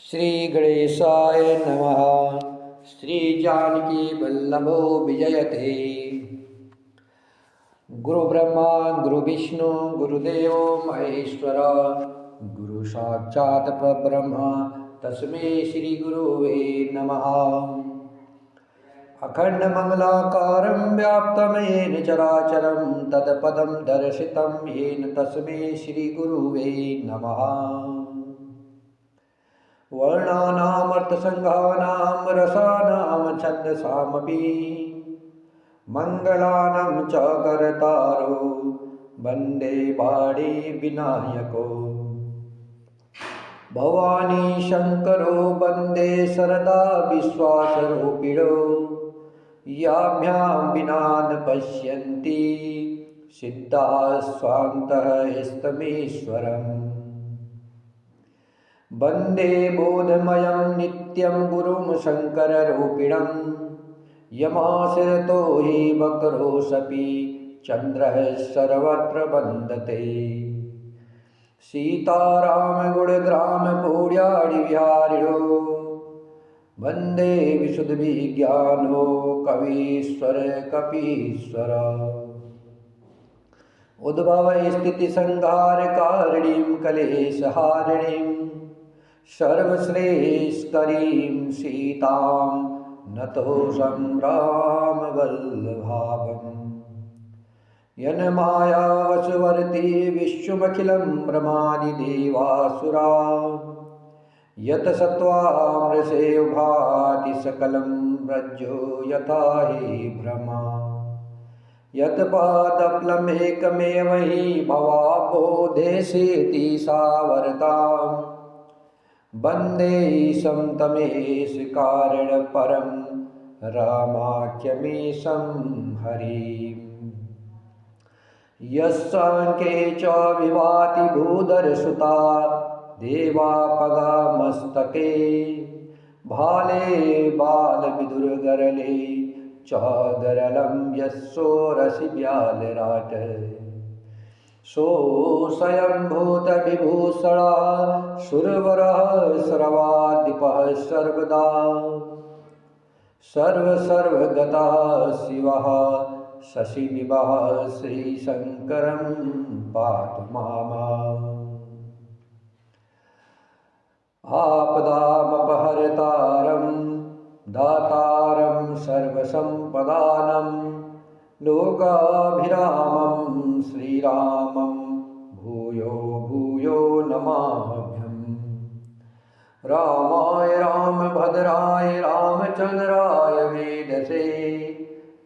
श्री गणेशाय नमः। श्री जानकी वल्लभो विजयते। गुरु ब्रह्मा गुरु विष्णु गुरुदेव महेश्वर गुरु साक्षात् परब्रह्म तस्मै श्री गुरुवे नमः। अखंड मंगलाकारं व्याप्तं येन चराचरं तत्पदं दर्शितं येन तस्मै श्री गुरुवे नमः। वर्णानामर्थसंघानां रसानां छन्दसामपि मङ्गलानां च कर्तारो वन्दे वाणी विनायको। भवानी शङ्करो वन्दे सरदा विश्वासरूपिणो याभ्यां विना न पश्यन्ति सिद्धाः स्वान्तः स्तमीश्वरम्। वन्दे बोधमयं नित्यं गुरुं शङ्कररूपिणं यमाश्रितो हि वक्रोऽसपि चन्द्रः सर्वत्र वन्दते। सीतारामगुणग्राम पूर्याडिविहारिणो वन्दे विशुद्धविज्ञानो कवीश्वर कपीश्वर। उद्भवस्थितिसंहारकारिणीं कलेशहारिणीं सर्वश्रेष्ठकरीं सीतां नतोऽहं रामवल्लभाम्। यन्मायावशवर्ती विश्वमखिलं ब्रह्मादि देवासुरा यतसत्त्वामृषे भाति सकलं रज्जो यथा हि भ्रमा। यत्पादप्लमेकमेव हि भवाबोधेसेति सावरताम् वन्दे तमेष कारणपरं रामाख्यमीशं हरिम्। यस्साङ्ख्ये च विभाति भूधरसुता देवापगामस्तके भाले बालविदुर्गरले चौदरलं यस्सोरसि व्यालराट। सो स्वयंभूतविभूषणा सुरवरः सर्वाधिपः सर्वदा सर्वगतः शिवः शशिनिभः श्रीशङ्करं पातु माम्। आपदामपहर्तारं दातारं सर्वसम्पदानं लोकाभिरामं श्रीरामं भूयो भूयो नमाम्यहम्। रामाय रामभद्राय रामचन्द्राय वेदसे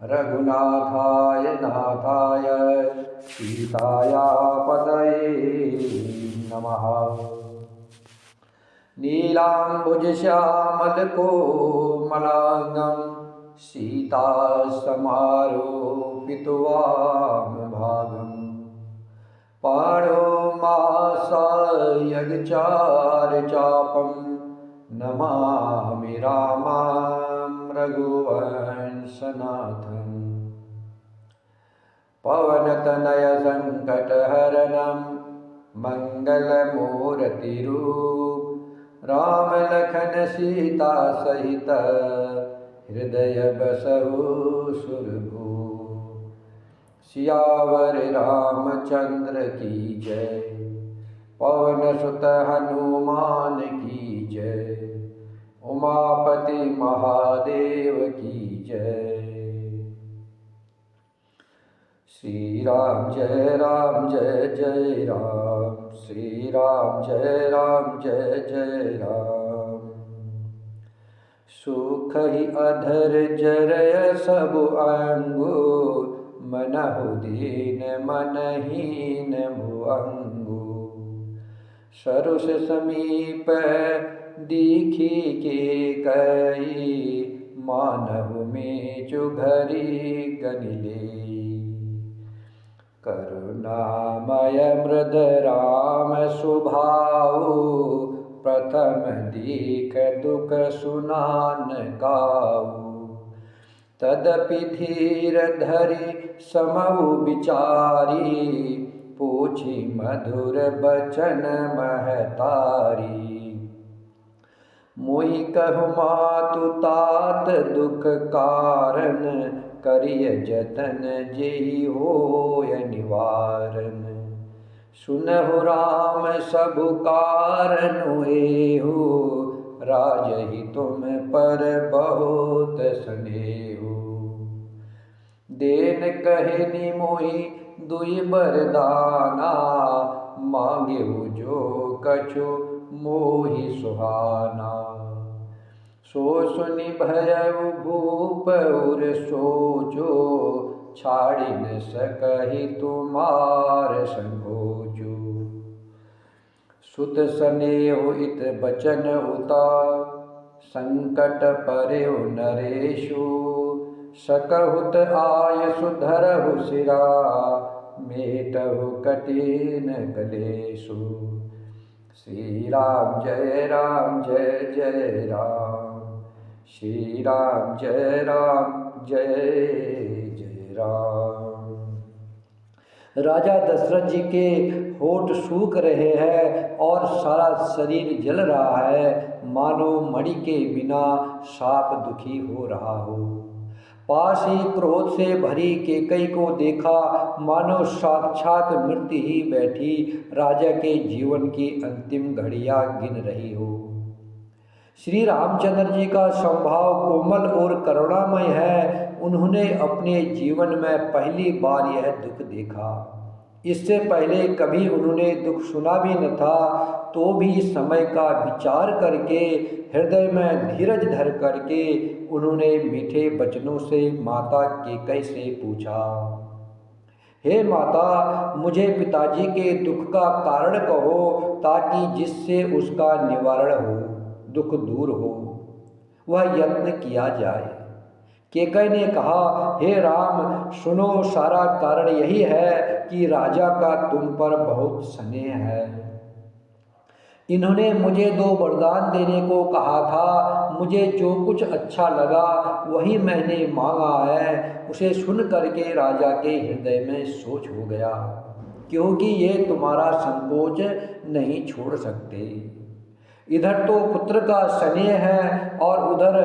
रघुनाथाय नाथाय सीताया पतये नमः। नीलाम्बुजश्यामलकोमलाङ्गं सीतासमारोपितवामभागं पाणो मासायगचारचापं नमामि रामां रघुवंशनाथम्। पवनतनयसङ्कटहरणं मङ्गलमूर्तिरूप रामलखन सीता सहित हृदय बसहु सुरभू। सियावर रामचंद्र की जय पवन सुत हनुमान की जय उमापति महादेव की जय। श्री राम जय जय राम श्री राम जय जय राम। सुख ही अधर जरय सब अंगु मनहु दीन मनहीन भुअंगु। सरुष समीप दीखी के कई मानहु मेचु घरी गनिले। करुणामय मृद राम सुभाऊ प्रथम दीख दुख सुनान गाऊ। तदपि धीर धरि समऊ विचारी पूछी मधुर बचन महतारी। मोहि कहु मातु तात दुख कारण, करिय जतन जेहि होय निवारण। सुनहु राम सबु कारणु एहु, राजहि तुम पर बहुत स्नेहु। देन कहनी मोहि दुई बरदाना, मांगेहु जो कछु मोहि सुहाना। सो सुनि भयउ भूप उर सोचो, छाड़ि न सकहि तुमार संकोचो। सुत सनेहु इत बचन उता, संकट परेउ नरेशु। सकहुत आयसु धरहु सिरा, मेटहु कठिन कलेशु। श्री राम जय जय राम, श्री राम जय जय राम। राजा दशरथ जी के होठ सूख रहे हैं और सारा शरीर जल रहा है, मानो मणि के बिना साप दुखी हो रहा हो। पास ही क्रोध से भरी कैकेयी को देखा, मानो साक्षात मृत्यु ही बैठी राजा के जीवन की अंतिम घड़ियां गिन रही हो। श्री रामचंद्र जी का स्वभाव कोमल और करुणामय है। उन्होंने अपने जीवन में पहली बार यह दुख देखा। इससे पहले कभी उन्होंने दुख सुना भी न था, तो भी समय का विचार करके, हृदय में धीरज धर करके उन्होंने मीठे वचनों से माता कैकेयी से पूछा, हे माता, मुझे पिताजी के दुख का कारण कहो, ताकि जिससे उसका निवारण हो, दुख दूर हो, वह यत्न किया जाए। कैकेयी ने कहा, हे राम, सुनो, सारा कारण यही है कि राजा का तुम पर बहुत स्नेह है। इन्होंने मुझे 2 वरदान देने को कहा था। मुझे जो कुछ अच्छा लगा वही मैंने मांगा है। उसे सुन करके राजा के हृदय में सोच हो गया, क्योंकि ये तुम्हारा संकोच नहीं छोड़ सकते। इधर तो पुत्र का स्नेह है और उधर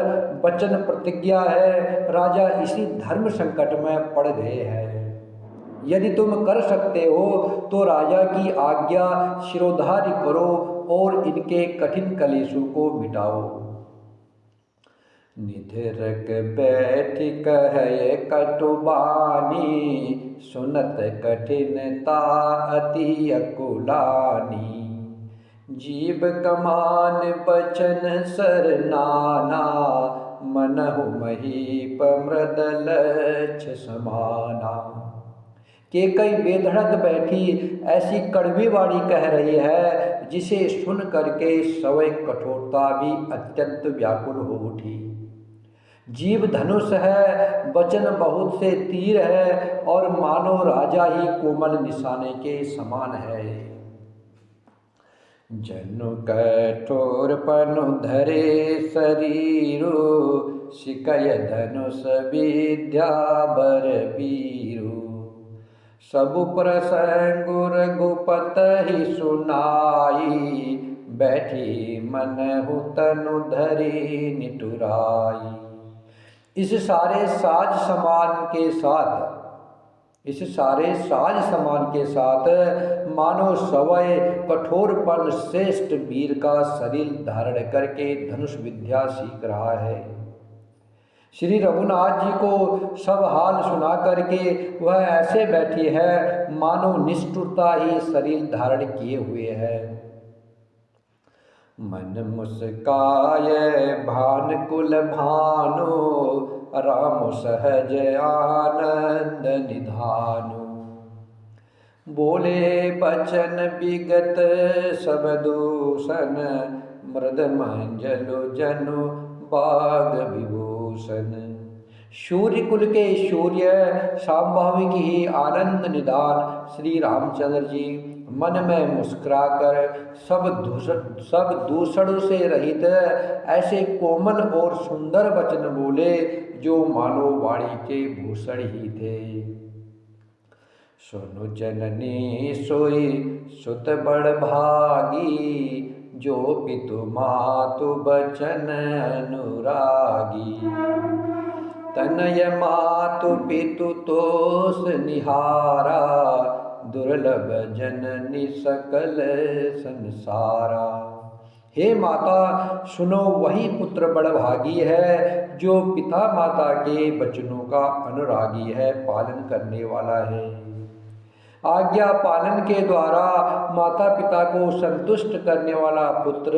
वचन प्रतिज्ञा है। राजा इसी धर्म संकट में पड़ गए हैं। यदि तुम कर सकते हो तो राजा की आज्ञा शिरोधार्य करो और इनके कठिन कलेशों को मिटाओ। निधरक बैठ कहे कटुबानी, सुनत कठिनता अति अकुलानी। जीव कमान बचन सर नाना, मनहु महीप मृदलच्छ समाना। कैकेयी बेधड़क बैठी ऐसी कड़वी वाणी कह रही है, जिसे सुन करके सवय कठोरता भी अत्यंत व्याकुल हो उठी। जीव धनुष है, वचन बहुत से तीर है, और मानो राजा ही कोमल निशाने के समान है। जनु कठोर पनु धरे शरीरु, सिकय धनुष विद्या बर बीरु। सबु प्रसंग रघुपत ही सुनाई, बैठी मनहु तनु धरी निटुराई। इस सारे साज समान के साथ मानो सवय कठोरपन श्रेष्ठ वीर का शरीर धारण करके धनुष विद्या सीख रहा है। श्री रघुनाथ जी को सब हाल सुना करके वह ऐसे बैठी है, मानो निष्ठुरता ही शरीर धारण किए हुए है। मन मुस्काय भानुकुल भानु, राम सहज आनंद निधानु। बोले बचन विगत सब दूषण, मृद मंजलु जनु बाग विभूषण। सूर्य कुल के सूर्य स्वाभाविक ही आनंद निदान श्री रामचंद्र जी मन में मुस्कुराकर सब दूषणों से रहित ऐसे कोमल और सुंदर वचन बोले, जो मानो वाणी के भूषण ही थे। सुनु जननी सोई सुत बड़ भागी, जो पितु मातु बचन अनुरागी। तनय मातु पितु तोष निहारा, दुर्लभ जननी सकल संसारा। हे माता, सुनो, वही पुत्र बड़भागी है जो पिता माता के वचनों का अनुरागी है, पालन करने वाला है। आज्ञा पालन के द्वारा माता पिता को संतुष्ट करने वाला पुत्र,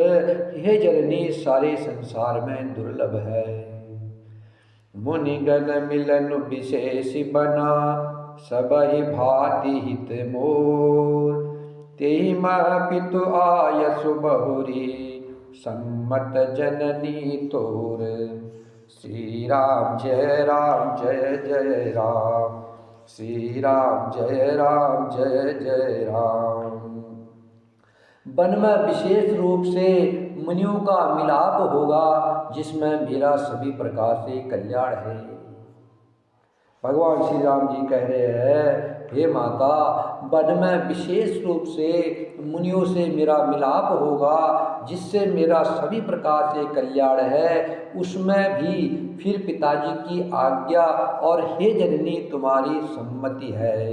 हे जननी, सारे संसार में दुर्लभ है। मुनिगण मिलन विशेष बना, सबहि भांति हित मोर। तेहि मह पितु आयसु बहुरी, सम्मत जननी तोर। श्री राम जय राम जय जय राम, श्री राम जय राम जय जय राम। वन में विशेष रूप से मुनियों का मिलाप होगा, जिसमें मेरा सभी प्रकार से कल्याण है। भगवान श्री राम जी कह रहे हैं, हे माता, वन में विशेष रूप से मुनियों से मेरा मिलाप होगा, जिससे मेरा सभी प्रकार से कल्याण है। उसमें भी फिर पिताजी की आज्ञा और हे जननी तुम्हारी सम्मति है।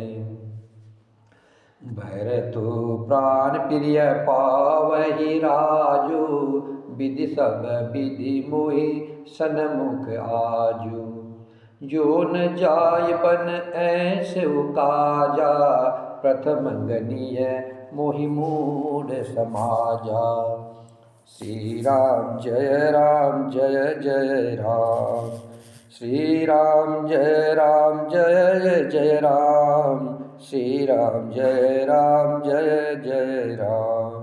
भरतु प्राण प्रिय पावहि राजू, विधि सब विधि मोहि सन्मुख आजू। जो न जाय बन ऐसे काजा, प्रथम गनीय मोहि मूढ़ समाजा। श्री राम जय जय राम, श्री राम जय जय राम, श्री राम जय जय राम।